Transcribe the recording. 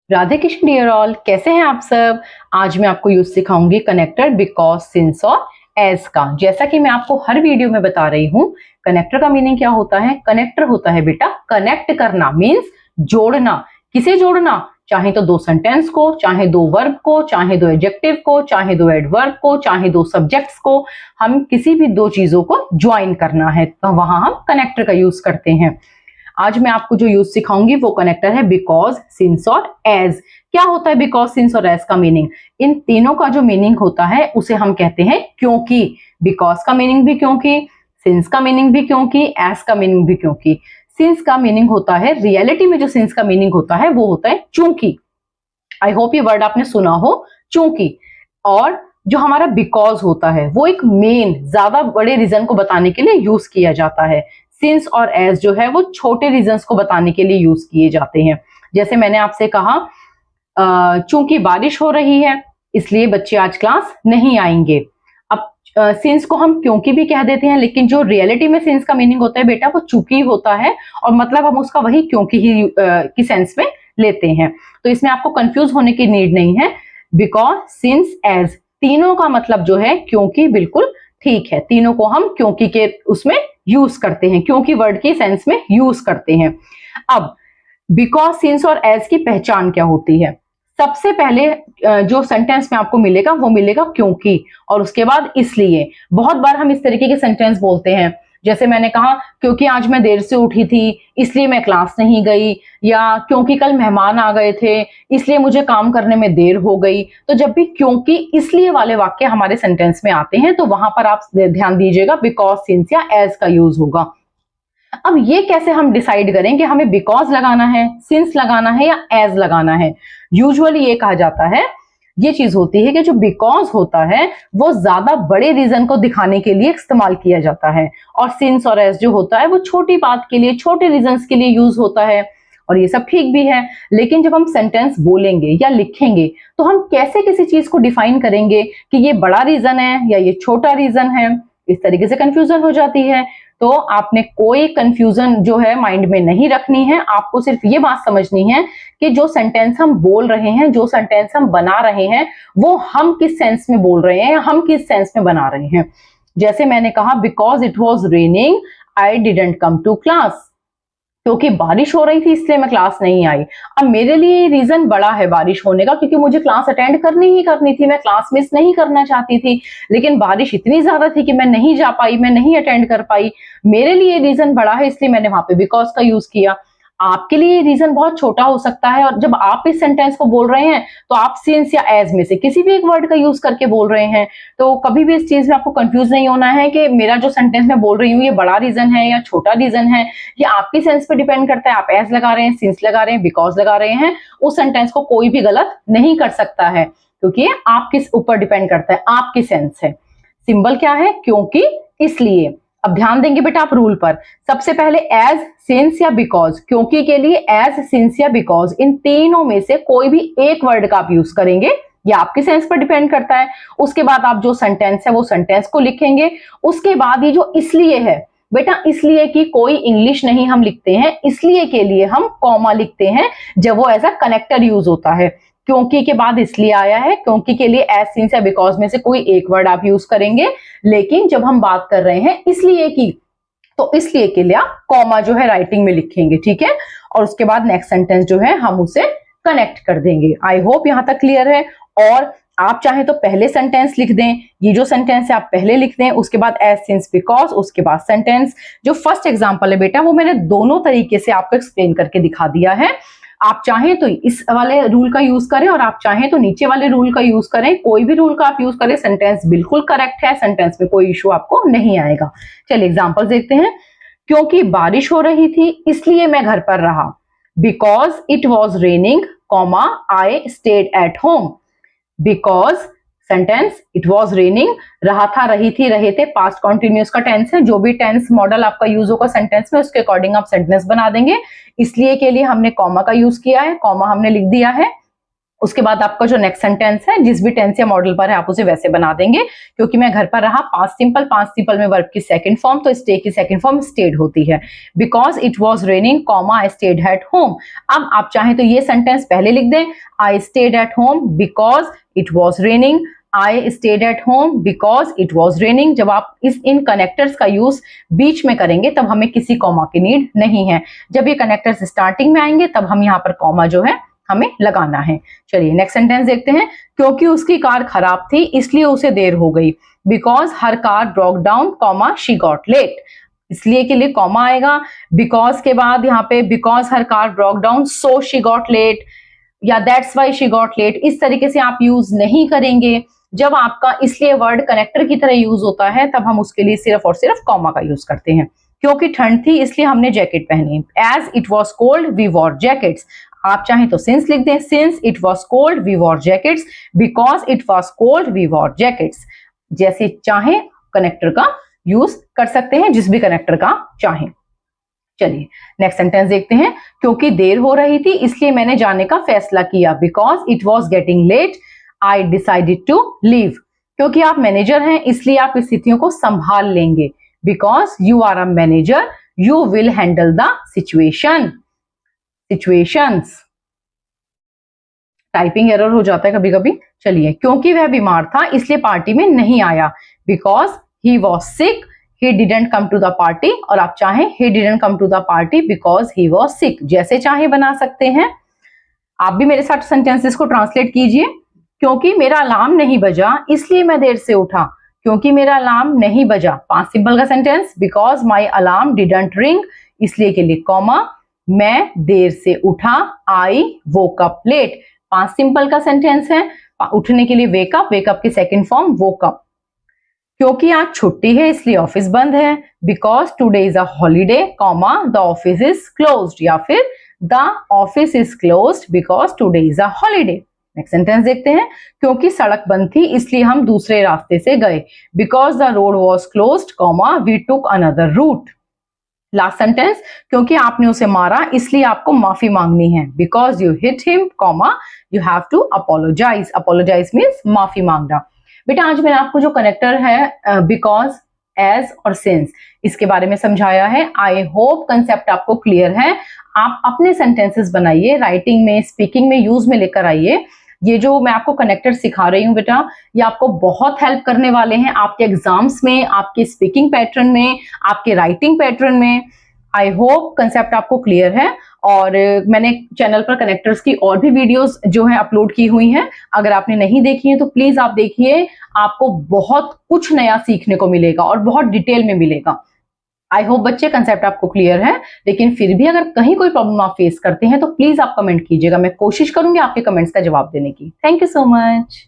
Radhe Krishna dear all, कैसे हैं आप सब। आज मैं आपको यूज सिखाऊंगी कनेक्टर बिकॉज, सिंस और एज का। जैसा कि मैं आपको हर वीडियो में बता रही हूँ, कनेक्टर का मीनिंग क्या होता है। कनेक्टर होता है बेटा कनेक्ट करना, मीन्स जोड़ना। किसे जोड़ना? चाहे तो दो सेंटेंस को, चाहे दो वर्ब को, चाहे दो एडजेक्टिव को, चाहे दो एडवर्ब को, चाहे दो सब्जेक्ट्स को। हम किसी भी दो चीजों को ज्वाइन करना है तो वहां हम कनेक्टर का यूज करते हैं। आज मैं आपको जो यूज सिखाऊंगी वो कनेक्टर है बिकॉज, सिंस और एज। क्या होता है बिकॉज, सिंस और एज का मीनिंग? इन तीनों का जो मीनिंग होता है उसे हम कहते हैं क्योंकि। बिकॉज का मीनिंग भी क्योंकि, सिंस का मीनिंग भी क्योंकि, एज का मीनिंग भी क्योंकि। सिंस का मीनिंग होता है, रियलिटी में जो सिंस का मीनिंग होता है वो होता है चूंकि। आई होप ये वर्ड आपने सुना हो, चूंकि। और जो हमारा बिकॉज होता है वो एक मेन, ज्यादा बड़े रीजन को बताने के लिए यूज किया जाता है। सिंस और एज जो है वो छोटे रीजंस को बताने के लिए यूज किए जाते हैं। जैसे मैंने आपसे कहा, चूंकि बारिश हो रही है इसलिए बच्चे आज क्लास नहीं आएंगे। अब सिंस को हम क्योंकि भी कह देते हैं, लेकिन जो रियलिटी में सिंस का मीनिंग होता है बेटा वो चूंकि होता है, और मतलब हम उसका वही क्योंकि ही की सेंस में लेते हैं। तो इसमें आपको कंफ्यूज होने की नीड नहीं है। बिकॉज, सिंस, एज, तीनों का मतलब जो है क्योंकि बिल्कुल ठीक है। तीनों को हम क्योंकि के उसमें यूज करते हैं, क्योंकि वर्ड के सेंस में यूज करते हैं। अब बिकॉज, सिंस और एज की पहचान क्या होती है? सबसे पहले जो सेंटेंस में आपको मिलेगा वो मिलेगा क्योंकि, और उसके बाद इसलिए। बहुत बार हम इस तरीके के सेंटेंस बोलते हैं, जैसे मैंने कहा क्योंकि आज मैं देर से उठी थी इसलिए मैं क्लास नहीं गई, या क्योंकि कल मेहमान आ गए थे इसलिए मुझे काम करने में देर हो गई। तो जब भी क्योंकि, इसलिए वाले वाक्य हमारे सेंटेंस में आते हैं तो वहां पर आप ध्यान दीजिएगा बिकॉज, सिंस या एज का यूज होगा। अब ये कैसे हम डिसाइड करें कि हमें बिकॉज लगाना है, सिंस लगाना है या एज लगाना है? यूजुअली ये कहा जाता है, ये चीज होती है कि जो बिकॉज होता है वो ज्यादा बड़े रीजन को दिखाने के लिए इस्तेमाल किया जाता है, और सिंस और एज जो होता है वो छोटी बात के लिए, छोटे रीजंस के लिए यूज होता है। और ये सब ठीक भी है, लेकिन जब हम सेंटेंस बोलेंगे या लिखेंगे तो हम कैसे किसी चीज को डिफाइन करेंगे कि ये बड़ा रीजन है या ये छोटा रीजन है? इस तरीके से कंफ्यूजन हो जाती है। तो आपने कोई कंफ्यूजन जो है माइंड में नहीं रखनी है। आपको सिर्फ ये बात समझनी है कि जो सेंटेंस हम बोल रहे हैं, जो सेंटेंस हम बना रहे हैं, वो हम किस सेंस में बोल रहे हैं, हम किस सेंस में बना रहे हैं। जैसे मैंने कहा because it was raining I didn't come to class, क्योंकि बारिश हो रही थी इसलिए मैं क्लास नहीं आई। अब मेरे लिए रीजन बड़ा है बारिश होने का, क्योंकि मुझे क्लास अटेंड करनी ही करनी थी, मैं क्लास मिस नहीं करना चाहती थी, लेकिन बारिश इतनी ज्यादा थी कि मैं नहीं जा पाई, मैं नहीं अटेंड कर पाई। मेरे लिए रीजन बड़ा है इसलिए मैंने वहां पे बिकॉज का यूज किया। आपके लिए रीजन बहुत छोटा हो सकता है, और जब आप इस सेंटेंस को बोल रहे हैं तो आप सिंस या एज में से किसी भी एक वर्ड का यूज करके बोल रहे हैं। तो कभी भी इस चीज में आपको कंफ्यूज नहीं होना है कि मेरा जो सेंटेंस मैं बोल रही हूँ ये बड़ा रीजन है या छोटा रीजन है। ये आपकी सेंस पे डिपेंड करता है, आप एज लगा रहे हैं, सिंस लगा रहे हैं, बिकॉज लगा रहे हैं, उस सेंटेंस को कोई भी गलत नहीं कर सकता है, क्योंकि ये आपके ऊपर डिपेंड करता है, आपकी सेंस है। सिंबल क्या है? क्योंकि, इसलिए। अब ध्यान देंगे बेटा आप रूल पर। सबसे पहले एज, सिंस या बिकॉज। क्योंकि के लिए एज, सिंस या बिकॉज, इन तीनों में से कोई भी एक वर्ड का आप यूज करेंगे, ये आपके सेंस पर डिपेंड करता है। उसके बाद आप जो सेंटेंस है वो सेंटेंस को लिखेंगे। उसके बाद ये जो इसलिए है बेटा, इसलिए की कोई इंग्लिश नहीं हम लिखते हैं, इसलिए के लिए हम कॉमा लिखते हैं जब वो एज अ कनेक्टर यूज होता है। क्योंकि के बाद इसलिए आया है, क्योंकि के लिए एज, सिंस या बिकॉज में से कोई एक वर्ड आप यूज करेंगे। लेकिन जब हम बात कर रहे हैं इसलिए की, तो इसलिए के लिए आप कॉमा जो है राइटिंग में लिखेंगे, ठीक है। और उसके बाद नेक्स्ट सेंटेंस जो है हम उसे कनेक्ट कर देंगे। आई होप यहां तक क्लियर है। और आप चाहें तो पहले सेंटेंस लिख दें, ये जो सेंटेंस है आप पहले लिख दें, उसके बाद एज, सिंस, बिकॉज, उसके बाद सेंटेंस। जो फर्स्ट एग्जांपल है बेटा वो मैंने दोनों तरीके से आपको एक्सप्लेन करके दिखा दिया है। आप चाहें तो इस वाले रूल का यूज करें और आप चाहें तो नीचे वाले रूल का यूज करें, कोई भी रूल का आप यूज करें, सेंटेंस बिल्कुल करेक्ट है, सेंटेंस में कोई इशू आपको नहीं आएगा। चलिए एग्जांपल देखते हैं। क्योंकि बारिश हो रही थी इसलिए मैं घर पर रहा। Because it was raining, comma, I stayed at home. Because sentence, it was raining, रहा था, रही थी, रहे थे, पास्ट कॉन्टिन्यूस का टेंस है। जो भी टेंस मॉडल आपका यूज होगा सेंटेंस में उसके अकॉर्डिंग आप सेंटेंस बना देंगे। इसलिए के लिए हमने कॉमा का यूज किया है, कॉमा हमने लिख दिया है। उसके बाद आपका जो नेक्स्ट सेंटेंस है, जिस भी टेंस या मॉडल पर है आप उसे वैसे बना देंगे। क्योंकि मैं घर पर रहा, पास्ट सिंपल में वर्ब की सेकंड फॉर्म, तो स्टे की सेकंड फॉर्म स्टेड होती है। Because it was raining comma I stayed at home. अब आप चाहें तो ये सेंटेंस पहले लिख दें, I stayed at home because it was raining, I stayed at home because it was raining. जब आप इन कनेक्टर्स का यूज बीच में करेंगे तब हमें किसी कॉमा की नीड नहीं है। जब ये कनेक्टर्स स्टार्टिंग में आएंगे तब हम यहाँ पर कॉमा जो है हमें लगाना है। चलिए नेक्स्ट सेंटेंस देखते हैं। क्योंकि उसकी कार खराब थी इसलिए उसे देर हो गई। Because her car broke down comma she got late. इसलिए के लिए कॉमा आएगा, बिकॉज के बाद यहाँ पे because her car broke down so she got late या that's why she got late. इस तरीके से आप यूज नहीं करेंगे। जब आपका इसलिए वर्ड कनेक्टर की तरह यूज होता है तब हम उसके लिए सिर्फ और सिर्फ कॉमा का यूज करते हैं। क्योंकि ठंड थी इसलिए हमने जैकेट पहनी। As it was cold we wore jackets. आप चाहें तो सिंस लिख दें, since it was cold we wore jackets, because it was cold we wore jackets. जैसे चाहें कनेक्टर का यूज कर सकते हैं, जिस भी कनेक्टर का चाहें। चलिए नेक्स्ट सेंटेंस देखते हैं। क्योंकि देर हो रही थी इसलिए मैंने जाने का फैसला किया। Because it was getting late I decided to leave. क्योंकि आप मैनेजर हैं इसलिए आप स्थितियों को संभाल लेंगे। Because you are a manager you will handle the situations. Typing error हो जाता है कभी कभी। चलिए, क्योंकि वह बीमार था इसलिए पार्टी में नहीं आया। Because he was sick he didn't come to the party. और आप चाहें he didn't come to the party because he was sick, जैसे चाहे बना सकते हैं। आप भी मेरे साथ सेंटेंसेस को ट्रांसलेट कीजिए। क्योंकि मेरा अलार्म नहीं बजा इसलिए मैं देर से उठा। क्योंकि मेरा अलार्म नहीं बजा, पास्ट सिंपल का sentence. Because my alarm didn't ring, इसलिए के लिए कॉमा। मैं देर से उठा, I woke up late, past simple का सेंटेंस है। उठने के लिए वेकअप, वेकअप की सेकंड फॉर्म वोकअप। क्योंकि आज छुट्टी है इसलिए ऑफिस बंद है। Because today is a holiday comma the office is closed, या फिर the office is closed because today is a holiday. Next sentence देखते हैं। क्योंकि सड़क बंद थी इसलिए हम दूसरे रास्ते से गए। Because the road was closed comma we took another route. Last sentence. क्योंकि आपने उसे मारा इसलिए आपको माफी मांगनी है। Because you hit him comma you have to apologise. Apologise means माफी मांगना। बेटा आज मैंने आपको जो कनेक्टर है बिकॉज, एज और सिंस, इसके बारे में समझाया है। आई होप कंसेप्ट आपको क्लियर है। आप अपने सेंटेंसेस बनाइए, राइटिंग में, स्पीकिंग में, यूज में लेकर आइए। ये जो मैं आपको कनेक्टर सिखा रही हूँ बेटा, ये आपको बहुत हेल्प करने वाले हैं आपके एग्जाम्स में, आपके स्पीकिंग पैटर्न में, आपके राइटिंग पैटर्न में। आई होप कंसेप्ट आपको क्लियर है। और मैंने चैनल पर कनेक्टर्स की और भी वीडियोस जो है अपलोड की हुई हैं। अगर आपने नहीं देखी है तो प्लीज आप देखिए, आपको बहुत कुछ नया सीखने को मिलेगा और बहुत डिटेल में मिलेगा। आई होप बच्चे कंसेप्ट आपको क्लियर है। लेकिन फिर भी अगर कहीं कोई प्रॉब्लम आप फेस करते हैं तो प्लीज आप कमेंट कीजिएगा। मैं कोशिश करूंगी आपके कमेंट्स का जवाब देने की। Thank you so much.